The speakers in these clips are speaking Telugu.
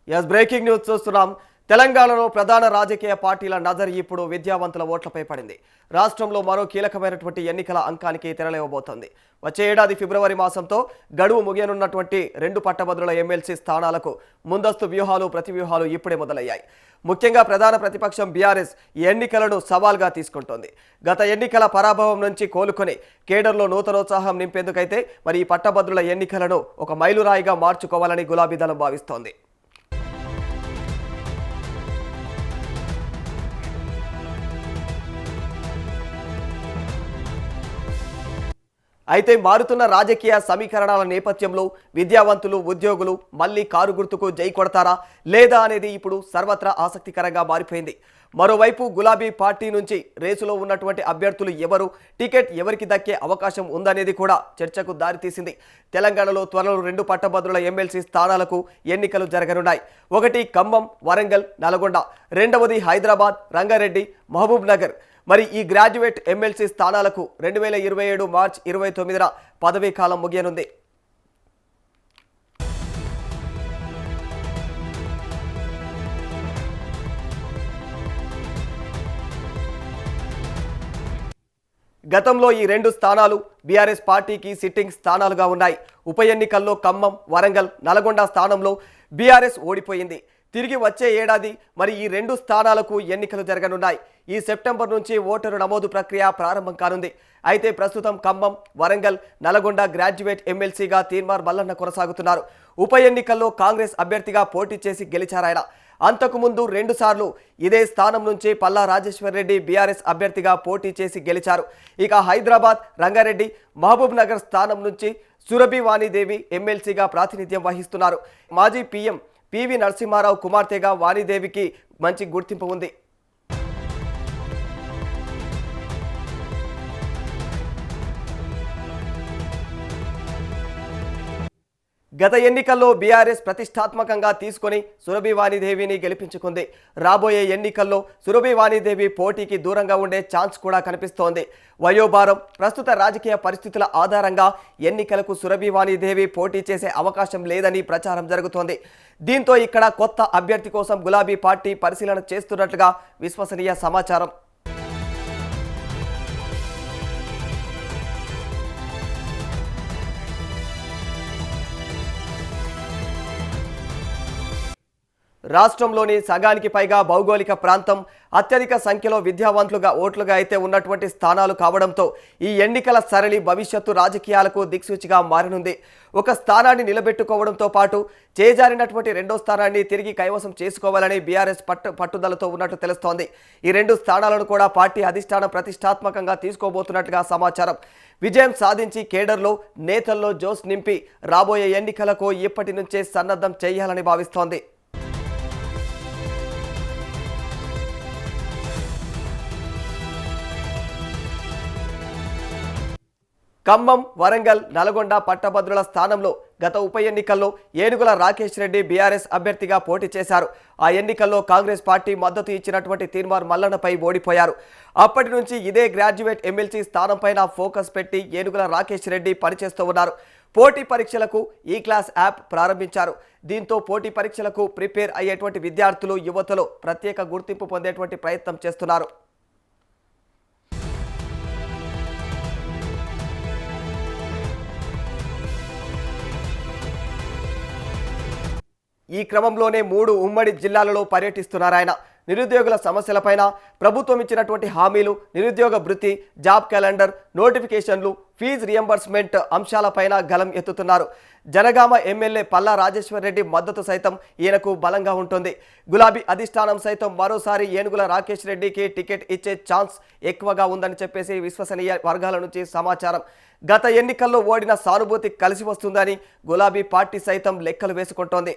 ఎస్ బ్రేకింగ్ న్యూస్ చూస్తున్నాం. తెలంగాణలో ప్రధాన రాజకీయ పార్టీల నజర్ ఇప్పుడు విద్యావంతుల ఓట్లపై పడింది. రాష్ట్రంలో మరో కీలకమైనటువంటి ఎన్నికల అంకానికి తెరలేవబోతోంది. వచ్చే ఏడాది ఫిబ్రవరి మాసంతో గడువు ముగియనున్నటువంటి 2 పట్టభద్రుల ఎమ్మెల్సీ స్థానాలకు ముందస్తు వ్యూహాలు ప్రతివ్యూహాలు ఇప్పుడే మొదలయ్యాయి. ముఖ్యంగా ప్రధాన ప్రతిపక్షం బీఆర్ఎస్ ఈ ఎన్నికలను సవాల్గా తీసుకుంటోంది. గత ఎన్నికల పరాభవం నుంచి కోలుకొని కేడర్లో నూతనోత్సాహం నింపేందుకైతే మరి ఈ పట్టభద్రుల ఎన్నికలను ఒక మైలురాయిగా మార్చుకోవాలని గులాబీ దళం భావిస్తోంది. అయితే మారుతున్న రాజకీయ సమీకరణాల నేపథ్యంలో విద్యావంతులు ఉద్యోగులు మళ్లీ కారు గుర్తుకు జై కొడతారా లేదా అనేది ఇప్పుడు సర్వత్రా ఆసక్తికరంగా మారిపోయింది. మరోవైపు గులాబీ పార్టీ నుంచి రేసులో ఉన్నటువంటి అభ్యర్థులు ఎవరు, టికెట్ ఎవరికి దక్కే అవకాశం ఉందనేది కూడా చర్చకు దారితీసింది. తెలంగాణలో త్వరలో 2 పట్టభద్రుల ఎమ్మెల్సీ స్థానాలకు ఎన్నికలు జరగనున్నాయి. ఒకటి ఖమ్మం, వరంగల్, నల్గొండ, రెండవది హైదరాబాద్, రంగారెడ్డి, మహబూబ్ నగర్. మరి ఈ గ్రాడ్యుయేట్ ఎమ్మెల్సీ స్థానాలకు 2027 మార్చి 29న పదవీ కాలం ముగియనుంది. గతంలో ఈ 2 స్థానాలు బీఆర్ఎస్ పార్టీకి సిట్టింగ్ స్థానాలుగా ఉన్నాయి. ఉప ఎన్నికల్లో ఖమ్మం, వరంగల్, నల్గొండ స్థానంలో బీఆర్ఎస్ ఓడిపోయింది. తిరిగి వచ్చే ఏడాది మరి ఈ 2 స్థానాలకు ఎన్నికలు జరగనున్నాయి. ఈ సెప్టెంబర్ నుంచి ఓటరు నమోదు ప్రక్రియ ప్రారంభం కానుంది. అయితే ప్రస్తుతం ఖమ్మం, వరంగల్, నల్గొండ గ్రాడ్యుయేట్ ఎమ్మెల్సీగా తీన్మార్ మల్లన్న కొనసాగుతున్నారు. ఉప ఎన్నికల్లో కాంగ్రెస్ అభ్యర్థిగా పోటీ చేసి గెలిచారాయన. అంతకుముందు 2 సార్లు ఇదే స్థానం నుంచి పల్లా రాజేశ్వర్ రెడ్డి బీఆర్ఎస్ అభ్యర్థిగా పోటీ చేసి గెలిచారు. ఇక హైదరాబాద్, రంగారెడ్డి, మహబూబ్ నగర్ స్థానం నుంచి సురభి వాణిదేవి ఎమ్మెల్సీగా ప్రాతినిధ్యం వహిస్తున్నారు. మాజీ పీఎం పివి నరసింహారావు కుమార్తెగా వాణిదేవికి మంచి గుర్తింపు ఉంది. గత ఎన్నికల్లో బీఆర్ఎస్ ప్రతిష్టాత్మకంగా తీసుకొని సురభి వాణిదేవిని గెలిపించుకుంది. రాబోయే ఎన్నికల్లో సురభి వాణిదేవి పోటీకి దూరంగా ఉండే ఛాన్స్ కూడా కనిపిస్తోంది. వయోభారం, ప్రస్తుత రాజకీయ పరిస్థితుల ఆధారంగా ఎన్నికలకు సురభి వాణిదేవి పోటీ చేసే అవకాశం లేదని ప్రచారం జరుగుతోంది. దీంతో ఇక్కడ కొత్త అభ్యర్థి కోసం గులాబీ పార్టీ పరిశీలన చేస్తున్నట్లుగా విశ్వసనీయ సమాచారం. రాష్ట్రంలోని సగానికి పైగా భౌగోళిక ప్రాంతం, అత్యధిక సంఖ్యలో విద్యావంతులుగా ఓట్లుగా అయితే ఉన్నటువంటి స్థానాలు కావడంతో ఈ ఎన్నికల సరళి భవిష్యత్తు రాజకీయాలకు దిక్సూచిగా మారనుంది. ఒక స్థానాన్ని నిలబెట్టుకోవడంతో పాటు చేజారినటువంటి 2వ స్థానాన్ని తిరిగి కైవసం చేసుకోవాలని బీఆర్ఎస్ పట్టుదలతో ఉన్నట్టు తెలుస్తోంది. ఈ 2 స్థానాలను కూడా పార్టీ అధిష్టానం ప్రతిష్టాత్మకంగా తీసుకోబోతున్నట్టుగా సమాచారం. విజయం సాధించి కేడర్లో నేతల్లో జోష్ నింపి రాబోయే ఎన్నికలకు ఇప్పటి నుంచే సన్నద్ధం చేయాలని భావిస్తోంది. ఖమ్మం, వరంగల్, నల్గొండ పట్టభద్రుల స్థానంలో గత ఉప ఎన్నికల్లో ఏనుగుల రాకేష్ రెడ్డి బీఆర్ఎస్ అభ్యర్థిగా పోటీ చేశారు. ఆ ఎన్నికల్లో కాంగ్రెస్ పార్టీ మద్దతు ఇచ్చినటువంటి తీన్మార్ మల్లన్నపై ఓడిపోయారు. అప్పటి నుంచి ఇదే గ్రాడ్యుయేట్ ఎమ్మెల్సీ స్థానంపైన ఫోకస్ పెట్టి ఏనుగుల రాకేష్ రెడ్డి పనిచేస్తూ ఉన్నారు. పోటీ పరీక్షలకు ఈ క్లాస్ యాప్ ప్రారంభించారు. దీంతో పోటీ పరీక్షలకు ప్రిపేర్ అయ్యేటువంటి విద్యార్థులు, యువతలో ప్రత్యేక గుర్తింపు పొందేటువంటి ప్రయత్నం చేస్తున్నారు. ఈ క్రమంలోనే 3 ఉమ్మడి జిల్లాలలో పర్యటిస్తున్నారాయన. నిరుద్యోగుల సమస్యలపైన, ప్రభుత్వం ఇచ్చినటువంటి హామీలు, నిరుద్యోగ భృతి, జాబ్ క్యాలెండర్, నోటిఫికేషన్లు, ఫీజు రియంబర్స్మెంట్ అంశాలపైన గలం ఎత్తుతున్నారు. జనగామ ఎమ్మెల్యే పల్లా రాజేశ్వర్ రెడ్డి మద్దతు సైతం ఈయనకు బలంగా ఉంటుంది. గులాబీ అధిష్టానం సైతం మరోసారి ఏనుగుల రాకేష్ రెడ్డికి టికెట్ ఇచ్చే ఛాన్స్ ఎక్కువగా ఉందని చెప్పేసి విశ్వసనీయ వర్గాల నుంచి సమాచారం. గత ఎన్నికల్లో ఓడిన సానుభూతి కలిసి వస్తుందని గులాబీ పార్టీ సైతం లెక్కలు వేసుకుంటోంది.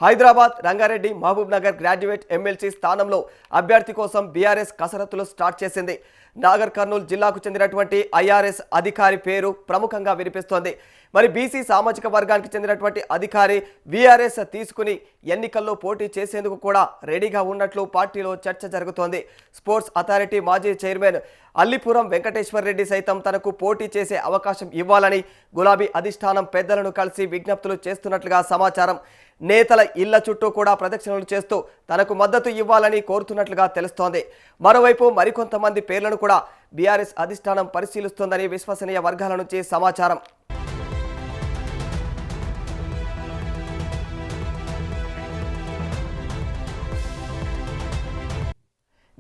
హైదరాబాద్, రంగారెడ్డి, మహబూబ్ నగర్ గ్రాడ్యుయేట్ ఎమ్మెల్సీ స్థానంలో అభ్యర్థి కోసం బీఆర్ఎస్ కసరత్తులు స్టార్ట్ చేసింది. నాగర్ కర్నూలు జిల్లాకు చెందినటువంటి ఐఆర్ఎస్ అధికారి పేరు ప్రముఖంగా వినిపిస్తోంది. మరి బీసీ సామాజిక వర్గానికి చెందినటువంటి అధికారి వీఆర్ఎస్ తీసుకుని ఎన్నికల్లో పోటీ చేసేందుకు కూడా రెడీగా ఉన్నట్లు పార్టీలో చర్చ జరుగుతోంది. స్పోర్ట్స్ అథారిటీ మాజీ చైర్మన్ అల్లిపురం వెంకటేశ్వర్ రెడ్డి సైతం తనకు పోటీ చేసే అవకాశం ఇవ్వాలని గులాబీ అధిష్టానం పెద్దలను కలిసి విజ్ఞప్తులు చేస్తున్నట్లుగా సమాచారం. నేతల ఇళ్ల చుట్టూ కూడా ప్రదక్షిణలు చేస్తూ తనకు మద్దతు ఇవ్వాలని కోరుతున్నట్లుగా తెలుస్తోంది. మరోవైపు మరికొంతమంది పేర్లను కూడా బీఆర్ఎస్ అధిష్టానం పరిశీలిస్తోందని విశ్వసనీయ వర్గాల నుంచి సమాచారం.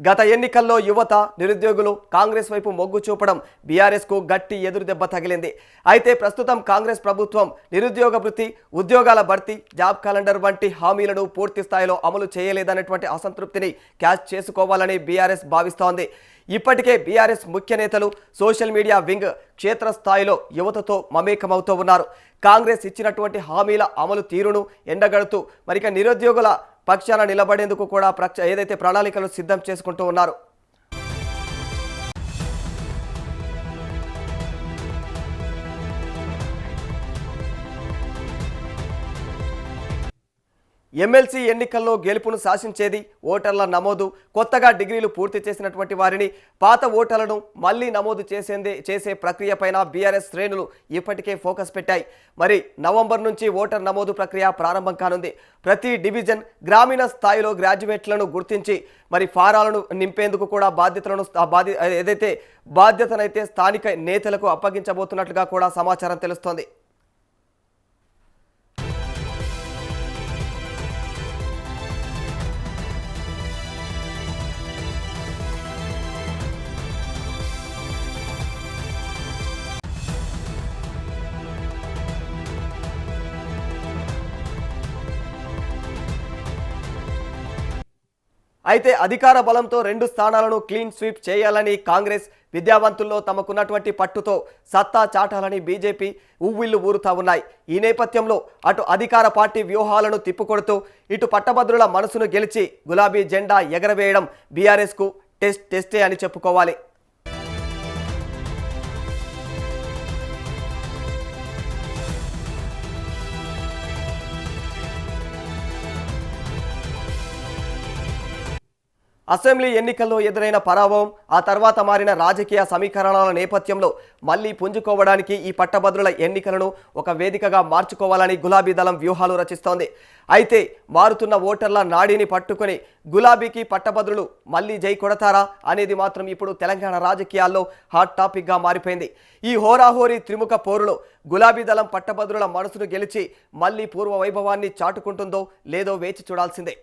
గత ఎన్నికల్లో యువత నిరుద్యోగులు కాంగ్రెస్ వైపు మొగ్గు చూపడం బీఆర్ఎస్కు గట్టి ఎదురుదెబ్బ తగిలింది. అయితే ప్రస్తుతం కాంగ్రెస్ ప్రభుత్వం నిరుద్యోగ భృతి, ఉద్యోగాల భర్తీ, జాబ్ క్యాలెండర్ వంటి హామీలను పూర్తి స్థాయిలో అమలు చేయలేదన్నటువంటి అసంతృప్తిని క్యాచ్ చేసుకోవాలని బీఆర్ఎస్ భావిస్తోంది. ఇప్పటికే బీఆర్ఎస్ ముఖ్య నేతలు సోషల్ మీడియా వింగ్ క్షేత్రస్థాయిలో యువతతో మమేకమవుతూ ఉన్నారు. కాంగ్రెస్ ఇచ్చినటువంటి హామీల అమలు తీరును ఎండగడుతూ మరిక నిరుద్యోగుల పక్షాన నిలబడేందుకు కూడా ఏదైతే ప్రణాళికలు సిద్ధం చేసుకుంటూ ఉన్నారు. ఎమ్మెల్సీ ఎన్నికల్లో గెలుపును శాసించేది ఓటర్ల నమోదు. కొత్తగా డిగ్రీలు పూర్తి చేసినటువంటి వారిని, పాత ఓటర్లను మళ్లీ నమోదు చేసే ప్రక్రియపైన బీఆర్ఎస్ శ్రేణులు ఇప్పటికే ఫోకస్ పెట్టాయి. మరి నవంబర్ నుంచి ఓటర్ నమోదు ప్రక్రియ ప్రారంభం కానుంది. ప్రతి డివిజన్, గ్రామీణ స్థాయిలో గ్రాడ్యుయేట్లను గుర్తించి మరి ఫారాలను నింపేందుకు కూడా బాధ్యతనైతే స్థానిక నేతలకు అప్పగించబోతున్నట్లుగా కూడా సమాచారం తెలుస్తోంది. అయితే అధికార బలంతో 2 స్థానాలను క్లీన్ స్వీప్ చేయాలని కాంగ్రెస్, విద్యావంతుల్లో తమకున్నటువంటి పట్టుతో సత్తా చాటాలని బీజేపీ ఉవ్విళ్లు ఊరుతా ఉన్నాయి. ఈ నేపథ్యంలో అటు అధికార పార్టీ వ్యూహాలను తిప్పుకొడుతూ ఇటు పట్టభద్రుల మనసును గెలిచి గులాబీ జెండా ఎగరవేయడం బీఆర్ఎస్కు టెస్టే అని చెప్పుకోవాలి. అసెంబ్లీ ఎన్నికల్లో ఎదురైన పరాభవం, ఆ తర్వాత మారిన రాజకీయ సమీకరణల నేపథ్యంలో మళ్లీ పుంజుకోవడానికి ఈ పట్టభద్రుల ఎన్నికలను ఒక వేదికగా మార్చుకోవాలని గులాబీ దళం వ్యూహాలు రచిస్తోంది. అయితే మారుతున్న ఓటర్ల నాడిని పట్టుకుని గులాబీకి పట్టభద్రులు మళ్లీ జై కొడతారా అనేది మాత్రం ఇప్పుడు తెలంగాణ రాజకీయాల్లో హాట్ టాపిక్గా మారిపోయింది. ఈ హోరాహోరీ త్రిముఖ పోరులో గులాబీ దళం పట్టభద్రుల మనసును గెలిచి మళ్లీ పూర్వ వైభవాన్ని చాటుకుంటుందో లేదో వేచి చూడాల్సిందే.